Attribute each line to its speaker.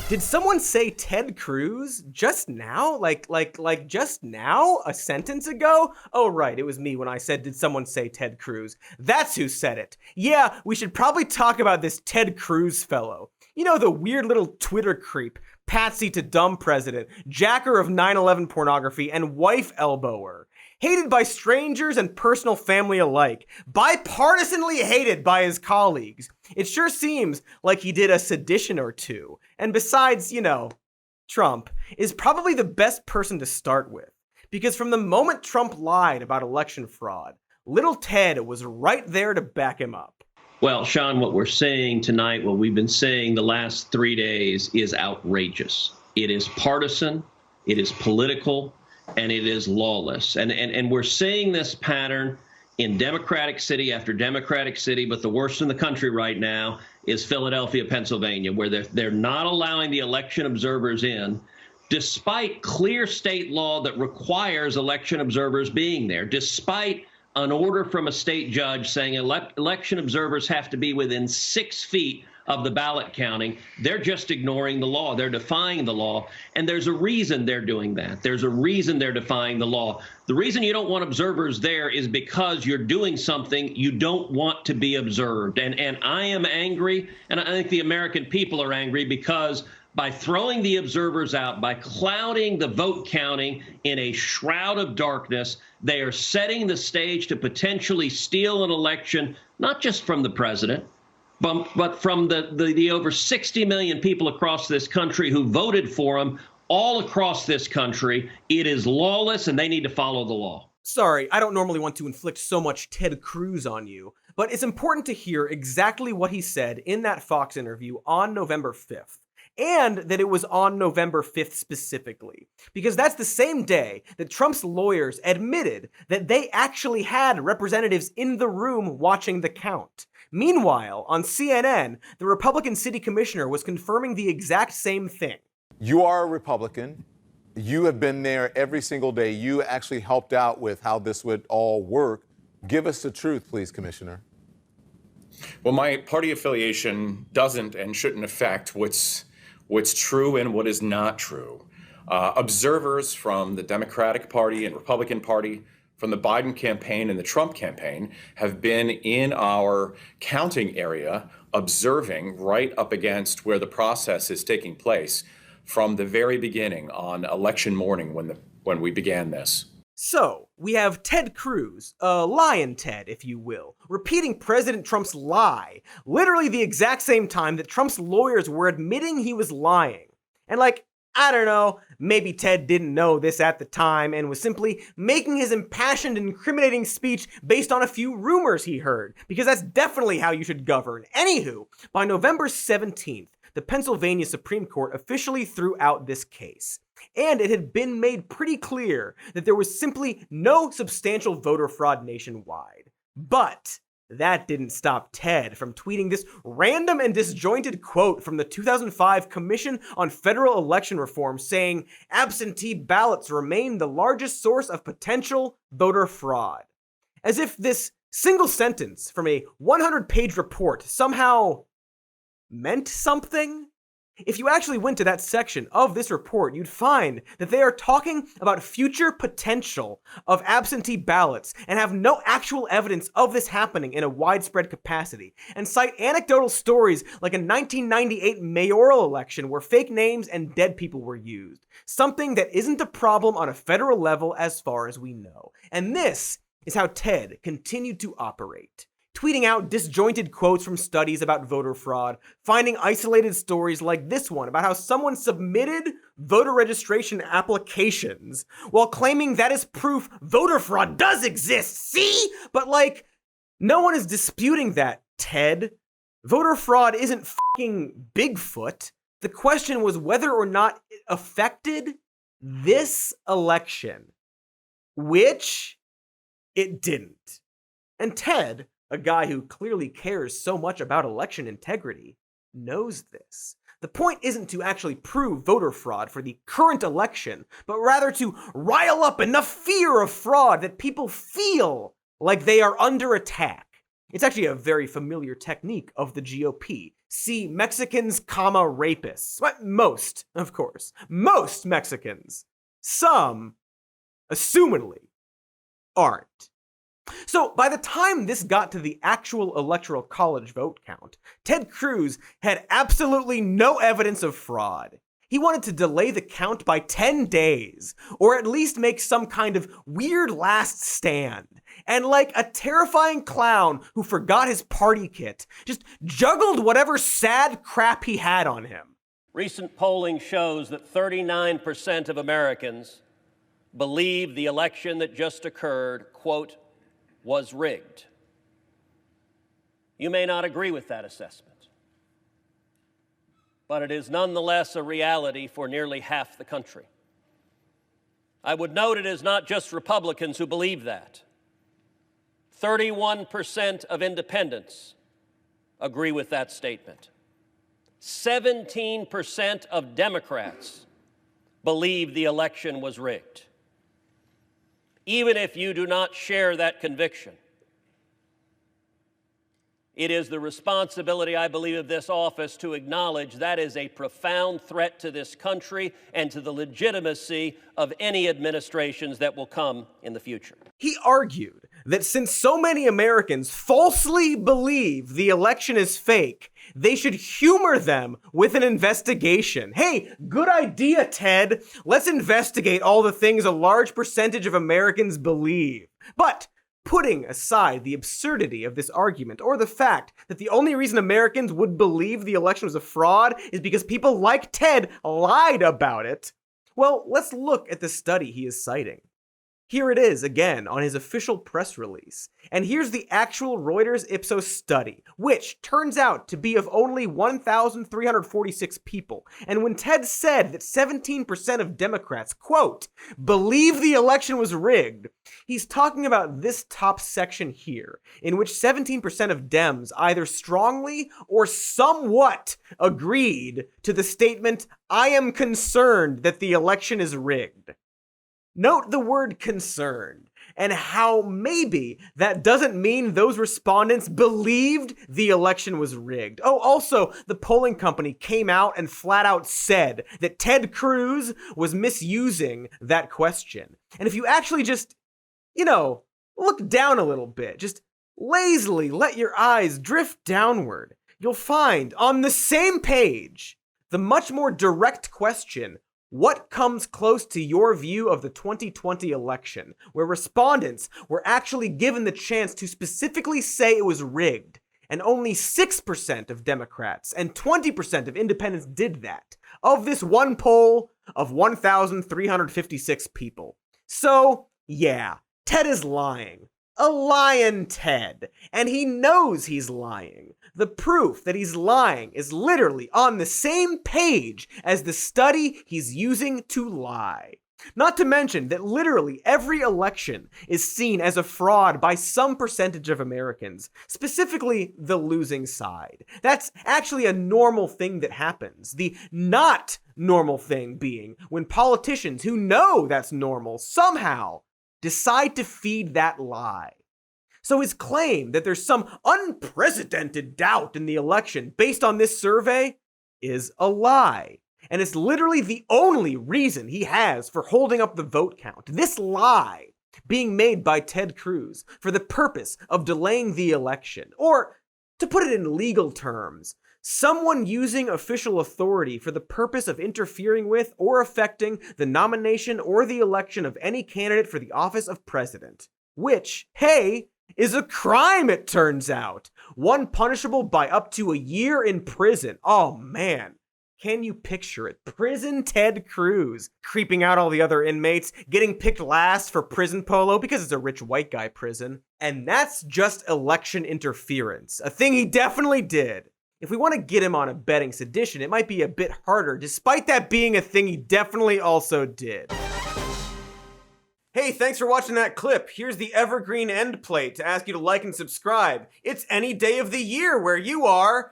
Speaker 1: Did someone say Ted Cruz just now? Like just now? A sentence ago? Oh, right, it was me when I said, did someone say Ted Cruz? That's who said it. Yeah, we should probably talk about this Ted Cruz fellow. You know, the weird little Twitter creep, patsy to dumb president, jacker of 9/11 pornography, and wife elbower. Hated by strangers and personal family alike. Bipartisanly hated by his colleagues. It sure seems like he did a sedition or two. And besides, you know, Trump is probably the best person to start with. Because from the moment Trump lied about election fraud, little Ted was right there to back him up.
Speaker 2: Well, Sean, what we're saying tonight, what we've been saying the last 3 days is outrageous. It is partisan, it is political, and it is lawless. And we're seeing this pattern in Democratic city after Democratic city, but the worst in the country right now is Philadelphia, Pennsylvania, where they're not allowing the election observers in, despite clear state law that requires election observers being there, despite an order from a state judge saying election observers have to be within 6 feet of the ballot counting. They're just ignoring the law. They're defying the law. And there's a reason they're doing that. There's a reason they're defying the law. The reason you don't want observers there is because you're doing something you don't want to be observed. And I am angry, and I think the American people are angry, because by throwing the observers out, by clouding the vote counting in a shroud of darkness, they are setting the stage to potentially steal an election, not just from the president, but from the over 60 million people across this country who voted for him all across this country. It is lawless, and they need to follow the law.
Speaker 1: Sorry, I don't normally want to inflict so much Ted Cruz on you, but it's important to hear exactly what he said in that Fox interview on November 5th. And that it was on November 5th specifically, because that's the same day that Trump's lawyers admitted that they actually had representatives in the room watching the count. Meanwhile, on CNN, the Republican city commissioner was confirming the exact same thing.
Speaker 3: You are a Republican. You have been there every single day. You actually helped out with how this would all work. Give us the truth, please, Commissioner.
Speaker 4: Well, my party affiliation doesn't and shouldn't affect what's true and what is not true. Observers from the Democratic Party and Republican Party, from the Biden campaign and the Trump campaign, have been in our counting area observing right up against where the process is taking place from the very beginning on election morning when we began this.
Speaker 1: So, we have Ted Cruz, Lion Ted, if you will, repeating President Trump's lie, literally the exact same time that Trump's lawyers were admitting he was lying. And I don't know, maybe Ted didn't know this at the time and was simply making his impassioned, incriminating speech based on a few rumors he heard, because that's definitely how you should govern. Anywho, by November 17th, the Pennsylvania Supreme Court officially threw out this case. And it had been made pretty clear that there was simply no substantial voter fraud nationwide. But that didn't stop Ted from tweeting this random and disjointed quote from the 2005 Commission on Federal Election Reform saying absentee ballots remain the largest source of potential voter fraud. As if this single sentence from a 100-page report somehow meant something? If you actually went to that section of this report, you'd find that they are talking about future potential of absentee ballots and have no actual evidence of this happening in a widespread capacity, and cite anecdotal stories like a 1998 mayoral election where fake names and dead people were used, something that isn't a problem on a federal level as far as we know. And this is how Ted continued to operate. Tweeting out disjointed quotes from studies about voter fraud, finding isolated stories like this one about how someone submitted voter registration applications while claiming that is proof voter fraud does exist, see? But no one is disputing that, Ted. Voter fraud isn't fucking Bigfoot. The question was whether or not it affected this election, which it didn't. And Ted, a guy who clearly cares so much about election integrity, knows this. The point isn't to actually prove voter fraud for the current election, but rather to rile up enough fear of fraud that people feel like they are under attack. It's actually a very familiar technique of the GOP. See Mexicans, rapists. Well, most, of course. Most Mexicans. Some, assumedly, aren't. So by the time this got to the actual Electoral College vote count, Ted Cruz had absolutely no evidence of fraud. He wanted to delay the count by 10 days, or at least make some kind of weird last stand. And like a terrifying clown who forgot his party kit, just juggled whatever sad crap he had on him.
Speaker 5: Recent polling shows that 39% of Americans believe the election that just occurred, quote, was rigged. You may not agree with that assessment, but it is nonetheless a reality for nearly half the country. I would note it is not just Republicans who believe that. 31% of independents agree with that statement. 17% of Democrats believe the election was rigged. Even if you do not share that conviction, it is the responsibility, I believe, of this office to acknowledge that is a profound threat to this country and to the legitimacy of any administrations that will come in the future.
Speaker 1: He argued that since so many Americans falsely believe the election is fake, they should humor them with an investigation. Hey, good idea, Ted. Let's investigate all the things a large percentage of Americans believe. But putting aside the absurdity of this argument, or the fact that the only reason Americans would believe the election was a fraud is because people like Ted lied about it, well, let's look at the study he is citing. Here it is again on his official press release. And here's the actual Reuters Ipsos study, which turns out to be of only 1,346 people. And when Ted said that 17% of Democrats, quote, believe the election was rigged, he's talking about this top section here, in which 17% of Dems either strongly or somewhat agreed to the statement, I am concerned that the election is rigged. Note the word concerned, and how maybe that doesn't mean those respondents believed the election was rigged. Oh, also, the polling company came out and flat out said that Ted Cruz was misusing that question. And if you actually just, look down a little bit, just lazily let your eyes drift downward, you'll find on the same page the much more direct question, what comes close to your view of the 2020 election, where respondents were actually given the chance to specifically say it was rigged, and only 6% of Democrats and 20% of independents did that, of this one poll of 1,356 people. So, yeah, Ted is lying. A lying Ted. And he knows he's lying. The proof that he's lying is literally on the same page as the study he's using to lie. Not to mention that literally every election is seen as a fraud by some percentage of Americans, specifically the losing side. That's actually a normal thing that happens. The not normal thing being when politicians who know that's normal somehow decide to feed that lie. So his claim that there's some unprecedented doubt in the election based on this survey is a lie. And it's literally the only reason he has for holding up the vote count. This lie being made by Ted Cruz for the purpose of delaying the election. Or, to put it in legal terms, someone using official authority for the purpose of interfering with or affecting the nomination or the election of any candidate for the office of president. Which, hey, is a crime, it turns out. One punishable by up to a year in prison. Oh man, can you picture it? Prison Ted Cruz creeping out all the other inmates, getting picked last for prison polo because it's a rich white guy prison. And that's just election interference, a thing he definitely did. If we want to get him on a betting sedition, it might be a bit harder, despite that being a thing he definitely also did. Hey, thanks for watching that clip. Here's the evergreen end plate to ask you to like and subscribe. It's any day of the year where you are.